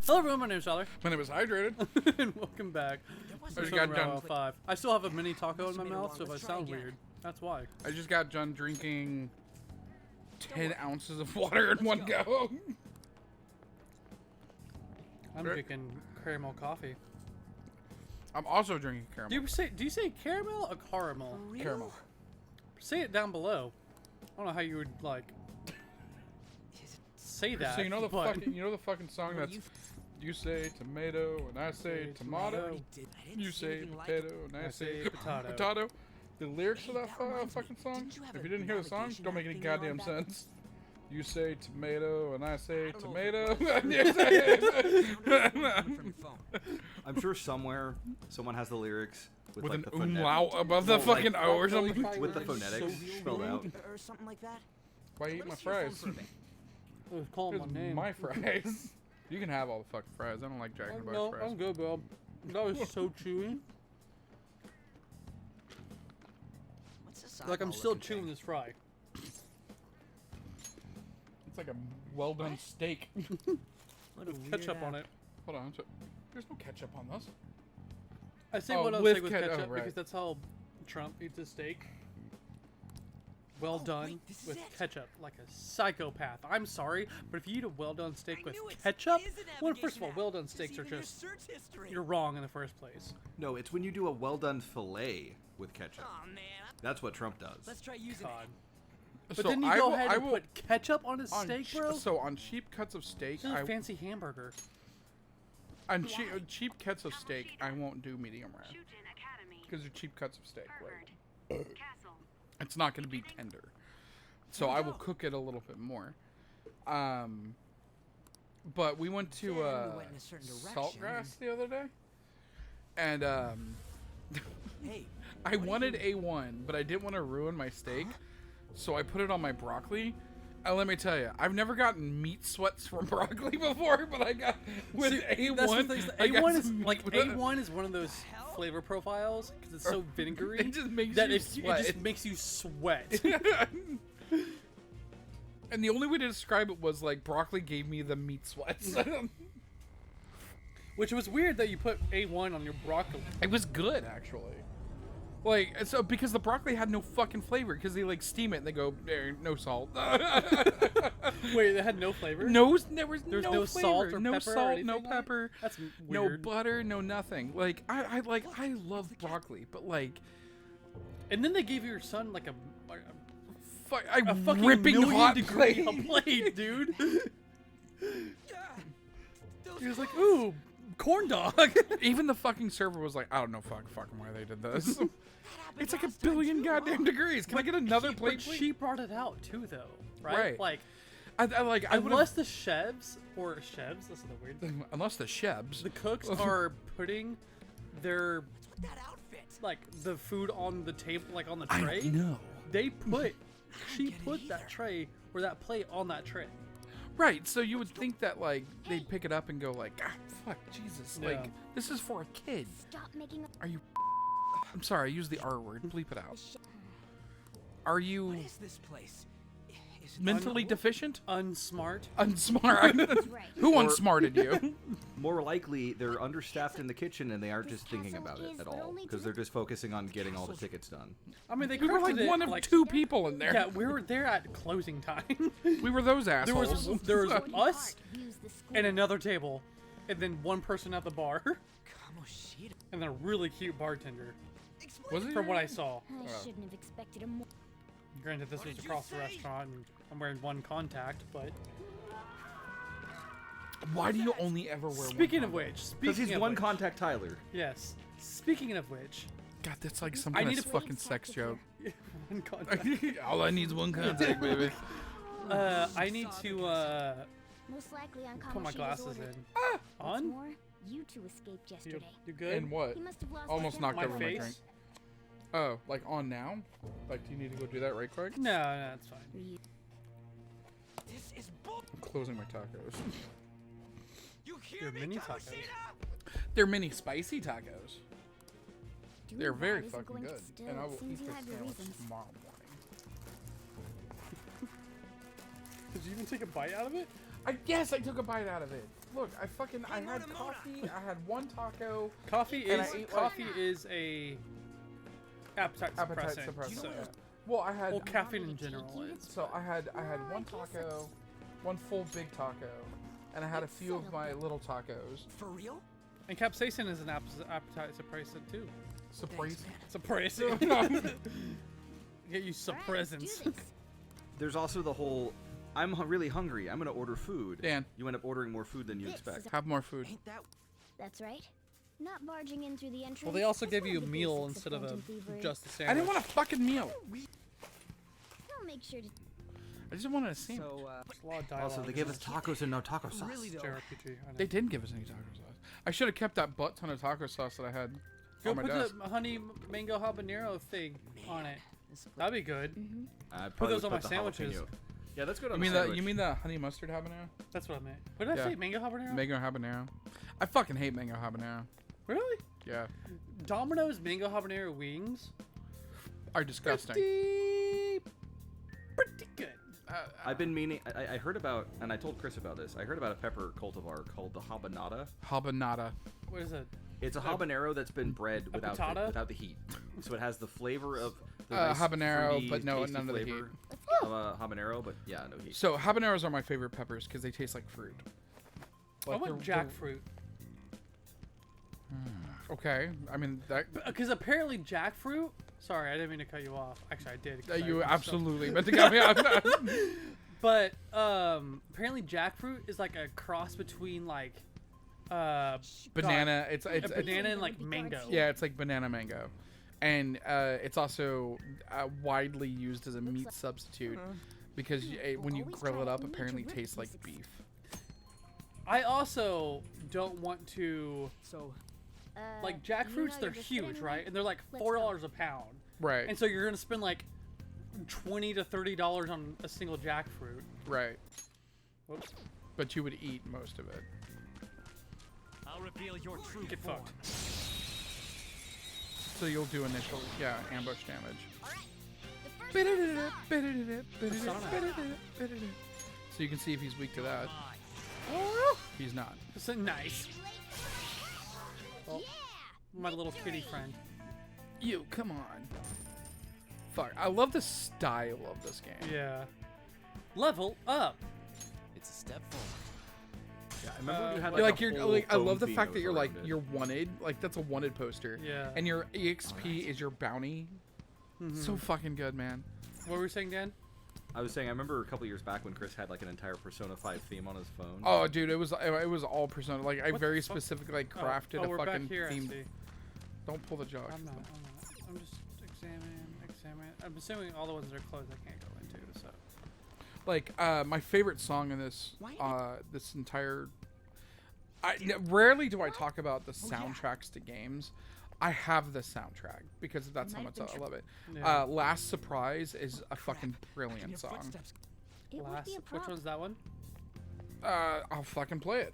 Hello everyone, my name is Tyler. My name is Hydrated. And welcome back. I just got done. 5. I still have a mini taco in my mouth, so if I sound weird, that's why. I just got done drinking 10 ounces of water in one go. I'm drinking caramel coffee. I'm also drinking caramel. Do you say caramel or caramel? Caramel. Say it down below. I don't know how you would like say that. So you know the fucking song that's you say tomato and I say tomato. You say potato and I say potato. The lyrics of that fucking song. If you didn't hear the song, don't make any goddamn sense. You say tomato and I say tomato. I'm sure somewhere someone has the lyrics with like an the umlaut above the fucking O or something. with the phonetics spelled out. Or something like that. Why eat my fries? Call my It's name. my fries. You can have all the fucking fries. I don't like Jack in the Box No, fries. I'm good, bro. That was so chewy. Like I'm still chewing this fry. It's like a well done steak. With ketchup on it. Hold on. There's no ketchup on this. I say Oh, what else with say with ketchup, ketchup right. because that's how Trump eats his steak. Well done with ketchup, like a psychopath. I'm sorry, but if you eat a well done steak with ketchup, well, first of all, well done steaks are just you're wrong in the first place. No, it's when you do a well done fillet with ketchup. Oh man. That's what Trump does. Let's try using God. it. But then you go ahead and put ketchup on a steak, bro. So on cheap cuts of steak, This is a fancy hamburger. on cheap cuts of steak, I won't do medium rare because they're cheap cuts of steak. Right? It's not going to be tender, so I will cook it a little bit more. But we went to Saltgrass the other day, and Hey, I wanted A1, but I didn't want to ruin my steak, so I put it on my broccoli. And let me tell you, I've never gotten meat sweats from broccoli before, but I got with A1. That's the thing, I got A1 is some like meat- A1 is one of those flavor profiles because it's so vinegary. It just makes that you it sweat. just makes you sweat. And the only way to describe it was like broccoli gave me the meat sweats. Which was weird that you put A1 on your broccoli. It was good actually. Like, so because the broccoli had no fucking flavor because they like steam it and they go, there, no salt. Wait, it had no flavor? There was There's no no flavor, salt or no pepper or salt, anything no on it? pepper, That's no weird. butter, no nothing. Like, I love broccoli, but like, And then they gave your son like a fucking ripping hot million-degree plate. plate, dude. He was like, ooh, corn dog. Even the fucking server was like, I don't know fucking why they did this. It's like a billion goddamn degrees. Can I get another plate, But please? she brought it out too, though, right? Right. Like, I would've- unless the chefs, this is the weird thing. unless the chefs. The cooks are putting their that outfit. like the food on the table, like on the tray. I know. They put, she put that tray or that plate on that tray. Right, so you would think that like they'd pick it up and go like, ah, fuck, Jesus, Yeah. like this is for a kid. Stop making a Are you? I'm sorry, I used the R word. Bleep it out. Are you What is this place? Is it mentally deficient? Unsmart. Unsmart. right. Who Or- unsmarted you? More likely, they're understaffed in the kitchen and they aren't just thinking about it at all because they're just focusing on getting all the tickets done. I mean, they We were like corrected it, one of like, two people in there. Yeah, we were there at closing time. We were those assholes. there was us Use the school. and another table, and then one person at the bar, Kamoshida? and then a really cute bartender. Explain Was it? From what I saw. I shouldn't have expected a more. Granted, this What was did you across the say? restaurant, and I'm wearing one contact, but Why do you only ever wear speaking one? of which, Because he's one which, contact Tyler. yes. Speaking of which, God, that's like some I kind need of to- fucking sex joke. one contact. All I need is one contact, baby. I need to Most likely on put my Kamoshida's glasses order. in. What's On? more, you two escaped You, yesterday. you good? And what? He must have lost Almost his knocked My over my drink. face? Oh, like on now? Like, do you need to go do that right quick? No, no, it's fine. You- This is bull. I'm closing my tacos. You hear They're me, mini Kamoshida? tacos. They're mini spicy tacos. Doing They're very bad isn't fucking going to good. still, And I it will seems eat you this have your sandwich reasons. tomorrow morning. Did you even take a bite out of it? Yes, I took a bite out of it. Look, I had coffee. I had one taco. Coffee And I is ate, a appetite suppressant. So, Yeah. Well, I had. well, caffeine in general is. So I had one taco, one full big taco, and I had a few of my little tacos. For real? And capsaicin is an appetite suppressant too. Surprise. Suppressant. Get you suppressants. There's also the whole, I'm really hungry. I'm gonna order food. Dan. You end up ordering more food than you expect. Have more food. Ain't that That's right. Not barging in through the entrance. Well, they also is give one you of a the meal basics instead of of a phantom thievery. just a sandwich. I didn't want a fucking meal. I'll make sure to. I just wanted a sandwich. so? There's a lot of dialogue. Also, they gave us tacos and no taco sauce. Really though. JRPG. I know. They didn't give us any taco sauce. I should have kept that butt ton of taco sauce that I had Go on my put desk. the honey mango habanero thing on it. That'd be good. I'd Put those probably on my the jalapeno. sandwiches. Yeah, that's good You on mean the the sandwich. you mean the honey mustard habanero? That's what I meant. What did I Yeah. say? Mango habanero? Mango habanero. I fucking hate mango habanero. Really? Yeah, Domino's mango habanero wings? are disgusting. Pretty good. I've been meaning. I heard about, and I told Chris about this. I heard about a pepper cultivar called the habanada. Habanada. What is it? It's a habanero that's been bred without patata? without the heat, so it has the flavor of the nice habanero, fruity, but no, tasty none of the flavor of a habanero, but yeah, no heat. So habaneros are my favorite peppers because they taste like fruit. I Like want they're- jackfruit. Okay, I mean that. Because apparently jackfruit. Sorry, I didn't mean to cut you off. Actually, I did. 'cause I You was absolutely meant to cut me off. But apparently jackfruit is like a cross between like Banana. It's a banana and like mango. yeah, it's like banana mango, and it's also widely used as a meat substitute because when you grill it up, apparently it tastes like beef. I also don't want to So like jackfruits. They're huge, right? And they're like $4 a pound. Right. And so you're gonna spend like $20 to $30 on a single jackfruit. Right. Whoops. But you would eat most of it. I'll reveal your true Get form. fucked. So you'll do initial, ambush damage. So you can see if he's weak to that. He's not. It's nice. Oh, my little kitty friend. You, come on. Fuck, I love the style of this game. Yeah. Level up. It's a step forward. Yeah, I remember you had You're like, like a you're whole like I love foam the theme fact that was you're like around it. you're wanted. Like that's a wanted poster. Yeah. And your EXP is your bounty. So fucking good, man. What were we saying, Dan? I was saying, I remember a couple years back when Chris had like an entire Persona 5 theme on his phone. Oh, dude, it was all Persona. Like I What very the fuck? specifically like Oh, crafted we're a back fucking here, I theme. see. Don't pull the jaw. I'm not. I'm just examining. I'm assuming all the ones that are closed I can't go into, so. Like my favorite song in this this entire. Rarely do I talk about the soundtracks to games. I have the soundtrack because that's how much I love it. Yeah. Last Surprise is a fucking brilliant song. It would Last, be a which problem. one's that one? I'll fucking play it.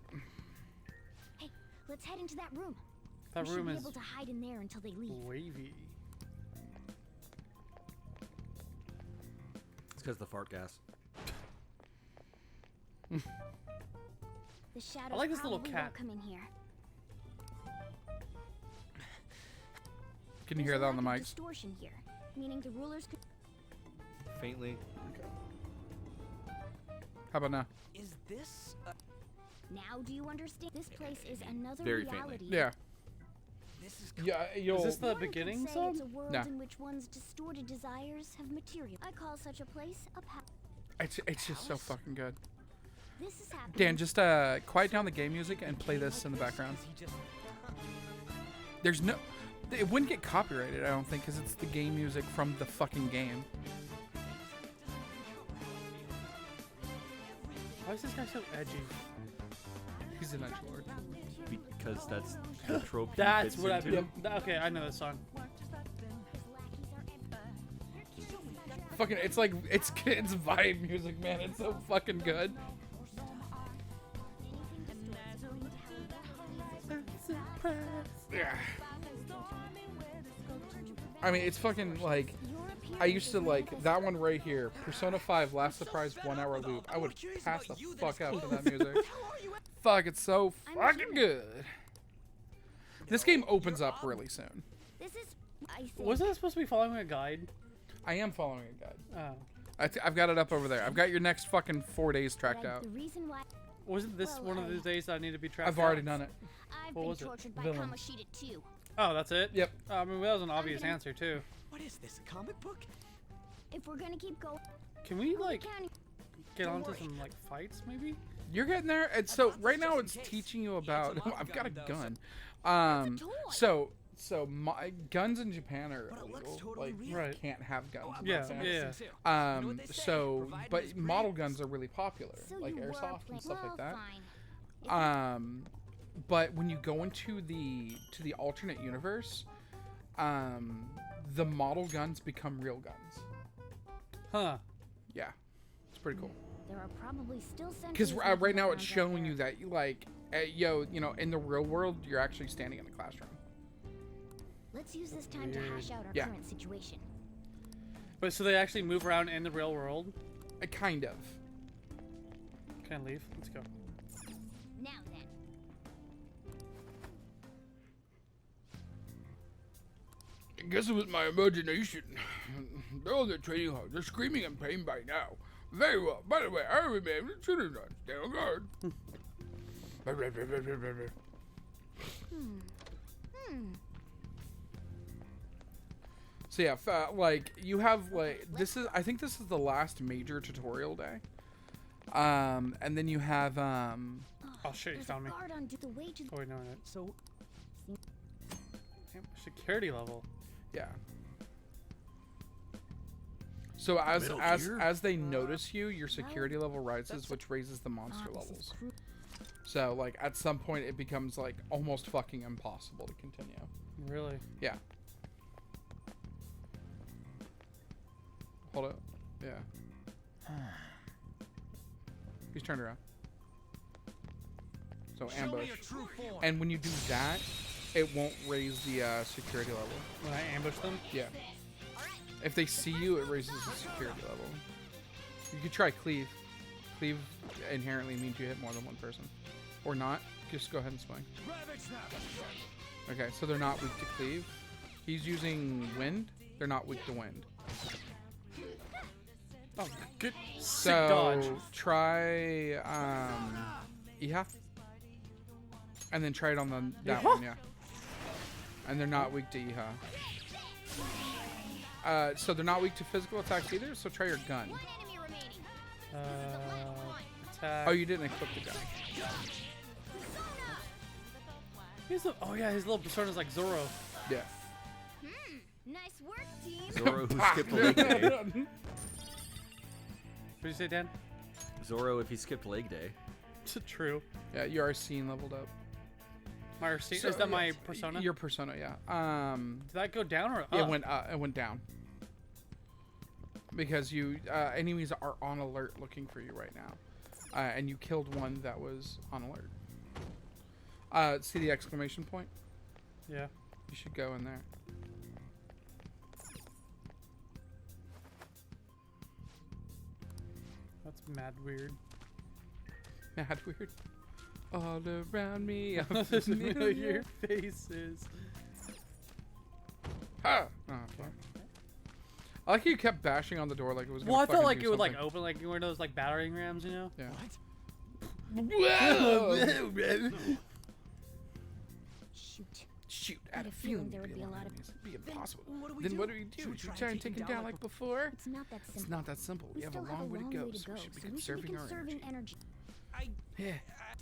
Hey, let's head into that room. That we should room be is able to hide in there until they leave. wavy. It's because the fart gas. The shadows I like this little probably cat. won't come in here. Can you There's hear a that on the lack of mics? distortion here, meaning the rulers could. Faintly. How about now? Is this? Now do you understand? This place is another Very faintly. reality. Yeah. This is. Yeah, you'll. Is this the One could beginning say song? It's a world No. in which one's distorted desires have material. I call such a place a It's just so fucking good. This is happening. Dan, just quiet down the game music and play this in the background. Is he just? There's no. It wouldn't get copyrighted, I don't think, because it's the game music from the fucking game. Why is this guy so edgy? He's an edgelord. Because that's the trope he That's fits what I. into. Okay, I know this song. Fucking, it's like it's vibe music, man. It's so fucking good. Yeah. I mean, it's fucking like I used to like that one right here. Persona 5 Last Surprise 1 hour loop. I would pass the fuck out to that music. Fuck, it's so fucking good. This game opens up really soon. This is. I think. Wasn't it supposed to be following a guide? I am following a guide. Oh. I've got it up over there. I've got your next fucking 4 days tracked out. The reason why Wasn't this one of those days that I need to be tracked I've already out? done it. I've What been was it? tortured by Villain. Kamoshida too. Oh, that's it? Yep. I mean, that was an obvious answer, too. What is this, a comic book? If we're gonna keep going, Can we, I'll like, be counting. get Don't onto worry. some, like, fights, maybe? You're getting there. And so right now it's teaching you about. I've got a gun. So my guns in Japan are But it looks illegal. totally Like, real. you Right. can't have guns. in Yeah, Japan. yeah. You know what they say, So, providing but is great. model guns are really popular, So like you were airsoft playing- and stuff like well, that. fine. But when you go into the alternate universe, the model guns become real guns. Huh. Yeah, it's pretty cool. There are probably still Because sentries right now around it's out showing there. you that in the real world you're actually standing in the classroom. Let's use this time to Weird. hash out our Yeah. current situation. But so they actually move around in the real world? Kind of. Can I leave? Let's go. Now then, I guess it was my imagination. They're all training hard. They're screaming in pain by now. Very well. By the way, I remember the children on. Stay on guard. So yeah, like you have like this is. I think this is the last major tutorial day. And then you have Oh, shit, you there's found a me. guard on the way to Oh, wait, no, no. So, Damn, security level. yeah. So as they notice you, your security level rises, which raises the monster this is levels. cru- So like at some point it becomes like almost fucking impossible to continue. Really? Yeah. Hold up. Yeah. He's turned around. So show me ambush. your true form. And when you do that, it won't raise the security level. When I ambush them? Yeah. If they see you, it raises the security level. You could try cleave. Cleave inherently means you hit more than one person. Or not. Just go ahead and swing. Okay, so they're not weak to cleave. He's using wind. They're not weak to wind. Oh, good. Sick So dodge. try Iha. And then try it on that Iha? one, yeah. And they're not weak to Iha. So they're not weak to physical attacks either, so try your gun. One enemy remaining. Attack. Oh, you didn't equip the gun. He's a, oh, yeah, his little persona's like Zoro. Yeah. Nice work, team. Zoro who skipped leg day. What did you say, Dan? Zoro if he skipped leg day. True. Yeah, your Arsene leveled up. My Arsene, So, is that my yeah, persona? Your persona, yeah. Did that go down or up? It went down. Because you enemies are on alert looking for you right now. And you killed one that was on alert. See the exclamation point? Yeah. You should go in there. That's mad weird. Mad weird. All around me are Familiar familiar. faces. Ah! Oh, okay. I like how you kept bashing on the door like it was gonna Well, I felt fucking like do it would like something. open like one of those like battering rams, you know? Yeah. What? Shoot. Shoot, I I had had a a feeling feeling there there'd would be a be a lot lot of of- enemies. It'd be impossible. what do we Then do? what do we do? Should we Should we try try and take him down like before? It's not that simple. It's not that simple. We have a still long way to go, so we should be so conserving our energy. I Yeah,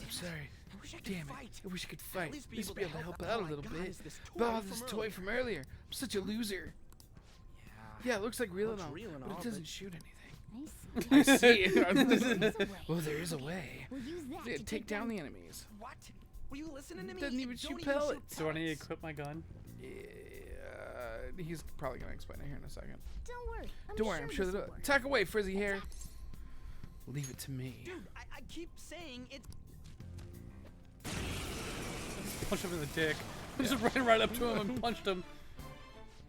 I'm sorry. wish I could Damn fight. it. I wish I could fight. At least At least be able to help out a little God, bit. is this toy But from this earlier? toy from earlier. I'm such a loser. Yeah. Yeah, it looks like real and Looks all, real and but all, it doesn't but- shoot anything. I I see. see. There's a way. Well, there is a way. We'll use that Yeah, to take down the enemies. What? Were you listening to me? Doesn't It even don't shoot pellets. Do I need to equip my gun? Yeah, he's probably gonna explain it here in a second. Don't worry. Don't worry, I'm sure this'll that'll work. attack away, frizzy hair. Leave it to me. Dude, I keep saying it's. Punch him in the dick. I just ran right up to him and punched him.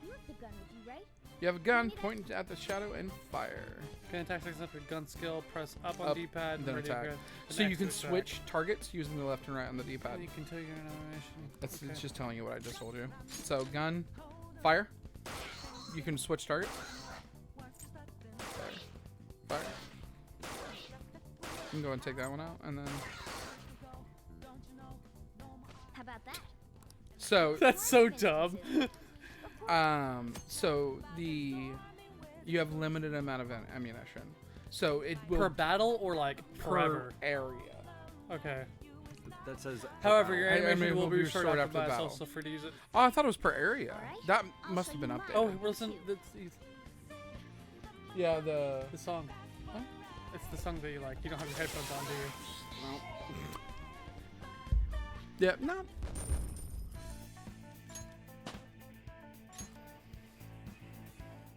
You have the gun with you, right? You have a gun, point at the shadow and fire. Gun attack success with gun skill. Press up on Up, D-pad and then ready to attack. grab an So you X can to attack. switch targets using the left and right on the D-pad. You can tell you're an animation. That's Okay. It's just telling you what I just told you. So gun, fire. You can switch targets. Fire. Fire. You can go and take that one out, and then. How about that? So That's so dumb. so you have limited amount of ammunition. So it will Per battle or like per forever? area. Okay. That says. However, your I animation mean, will will be be restored restored after after battle, battle. so free to use it. Oh, I thought it was per area. Alright. That I'll must show have been you updated. Oh, listen, that's yeah, the the song. Huh? It's the song that you like. You don't have your headphones on, do you? yeah, no.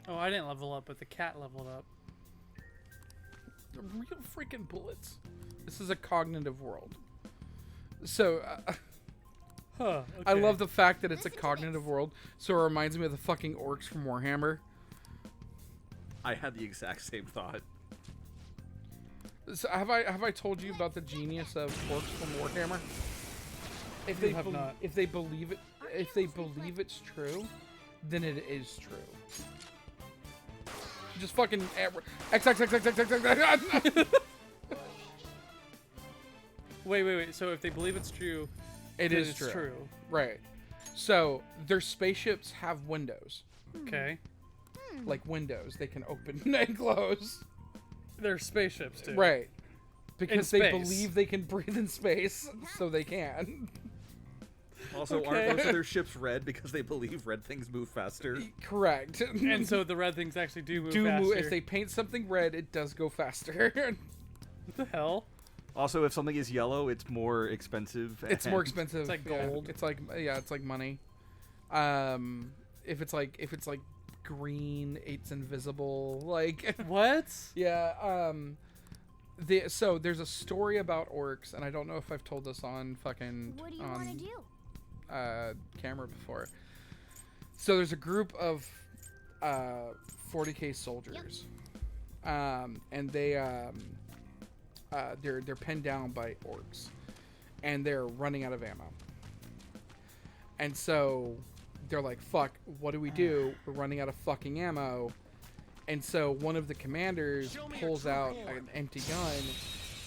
Oh, I didn't level up, but the cat leveled up. The real freaking bullets. This is a cognitive world. So Huh. I okay. love the fact that it's a cognitive world. So it reminds me of the fucking orcs from Warhammer. I had the exact same thought. So have I told you about the genius of orcs from Warhammer? If You they have not. if they believe it's true, then it is true. Just fucking X. Wait. So if they believe it's true, It then is it's true. true. Right. So their spaceships have windows, Okay. like windows they can open and close. They're spaceships too. Right. Because they space. believe they can breathe in space, so they can. Also, Okay. aren't most of their ships red because they believe red things move faster? Correct. And so the red things actually do move do faster. move, if they paint something red, it does go faster. What the hell? Also, if something is yellow, it's more expensive. It's more and- expensive. It's like yeah. gold. It's like money. If it's like green, it's invisible. Like What? yeah. So there's a story about orcs, and I don't know if I've told this on fucking What do you want to do? camera before. So there's a group of 40k soldiers, and they're pinned down by orcs, and they're running out of ammo. And so they're like, "Fuck, what do we do? We're running out of fucking ammo." And so one of the commanders pulls out an empty gun,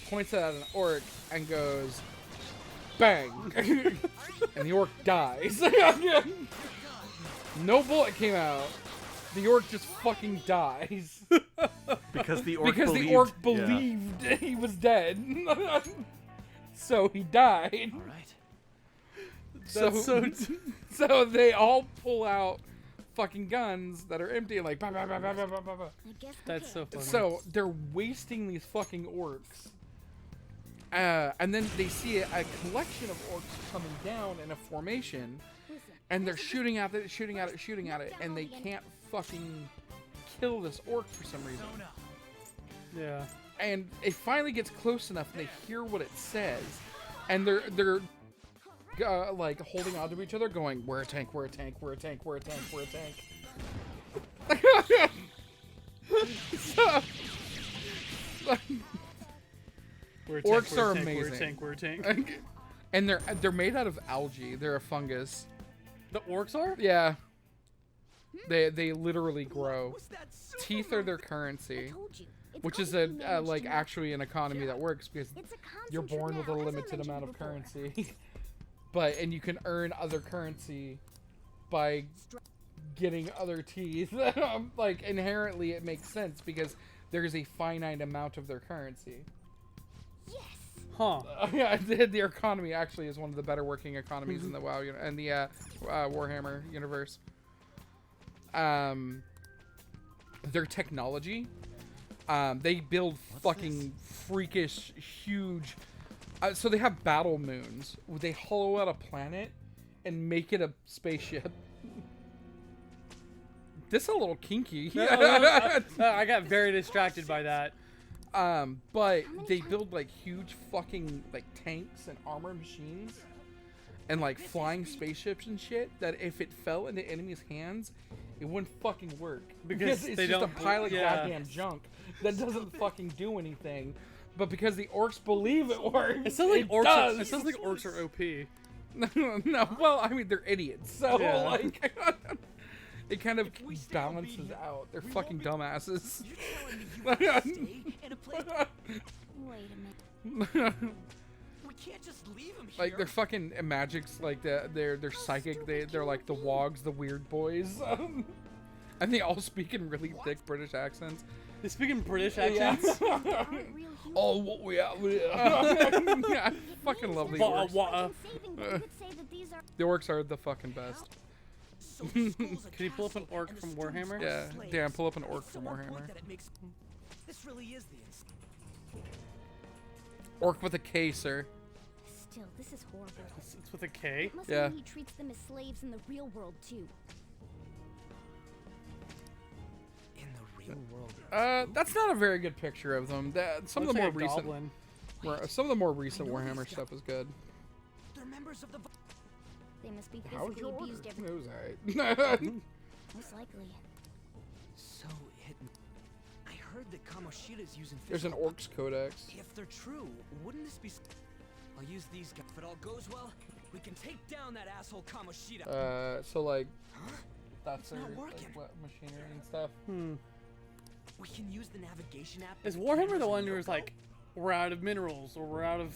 points it at an orc, and goes, "Bang!" And the orc dies. No bullet came out. The orc just fucking dies. because the orc Because believed, the orc yeah. believed he was dead. So he died. All right. That's so So they all pull out fucking guns that are empty, like bah, bah, bah, bah, bah, bah, bah, bah. I guess we That's so can't. funny. So they're wasting these fucking orcs. And then they see a collection of orcs coming down in a formation, Listen, and they're shooting at it, and they can't fucking kill this orc for some reason. Yeah. And it finally gets close enough, and they hear what it says, and they're like holding onto each other, going, "We're a tank, we're a tank, we're a tank, we're a tank, we're a tank." So, We're a Orcs tank, we're are a tank, amazing. We're a tank. We're a tank. and they're made out of algae. They're a fungus. The orcs are? Yeah. They literally grow. What's that super Teeth are their I currency, told you. It's which is always been a managed like to actually an economy that works because It's a you're concentrate born with a now, as I limited mentioned amount of before. currency. And you can earn other currency by getting other teeth. Like inherently it makes sense because there's a finite amount of their currency. Yes. Huh. Yeah, the economy actually is one of the better working economies in the WoW and the Warhammer universe. Their technology, they build fucking freakish, huge. So they have battle moons. They hollow out a planet and make it a spaceship. This is a little kinky. I got very distracted by that. But they build like huge fucking like tanks and armored machines and like flying spaceships and shit that if it fell into enemies' hands, it wouldn't fucking work. Because it's they just don't- a pile of yeah. goddamn junk that doesn't fucking do anything. But because the orcs believe it works, It sounds like it orcs. does. It sounds like orcs are OP. No, well, I mean, they're idiots, so, Yeah. like, it kind of we stay balances obedient, out. They're we fucking won't dumbasses. You're telling me you want to stay in a place? Wait a minute. We can't just leave him here. Like, they're fucking magics, like, they're psychic, they're like the wogs, the weird boys. And they all speak in really thick British accents. They speak in British accents. Aren't real humans. Oh, what we have here. I fucking love the Wa- orcs. wa- Saving them would say that these are The orcs are the fucking best. So the school's a Can you pull up an castle, orc and the from students Warhammer? are Yeah, slaves. damn, pull up an orc It's from the one point Warhammer. that it makes- This really is the Orc with a K, sir. still. This is horrible. It's with a K. Must Yeah. mean he treats them as slaves in the real world too. in the real world. That's not a very good picture of them. Some of Looks the more like a recent, goblin. some of the more recent I know Warhammer these stuff is good. They're members of the. They must be How's physically your order? abused every. It was alright. Most likely. So hidden. I heard that Kamoshida's using. There's an physical- Orcs Codex. If they're true, wouldn't this be? I'll use these guys. If it all goes well, we can take down that asshole Kamoshida. So like, that's It's their not like, working. what, machinery and stuff. We can use the navigation app. Is and Warhammer cameras the and one no who's go? like, we're out of minerals or we're out of?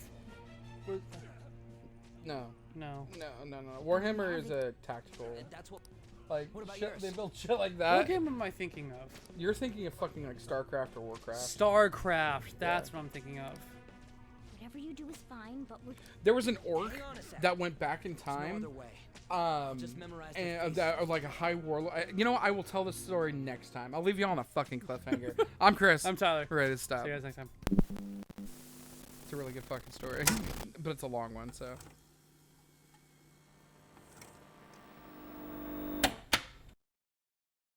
No, No. no. Warhammer is a tactical. That's what. Like, What about shit, yours? they build shit like What that. game am I thinking of? You're thinking of fucking like StarCraft or Warcraft. StarCraft. That's what I'm thinking of. Whatever you do is fine, but we're There was an orc Hang on a sec. that went back in There's no time. other way. Just memorize their And faces. that of like a high warlord. You know, I will tell this story next time. I'll leave you on a fucking cliffhanger. I'm Chris. I'm Tyler. We're ready to stop. See you guys next time. It's a really good fucking story, but it's a long one, so.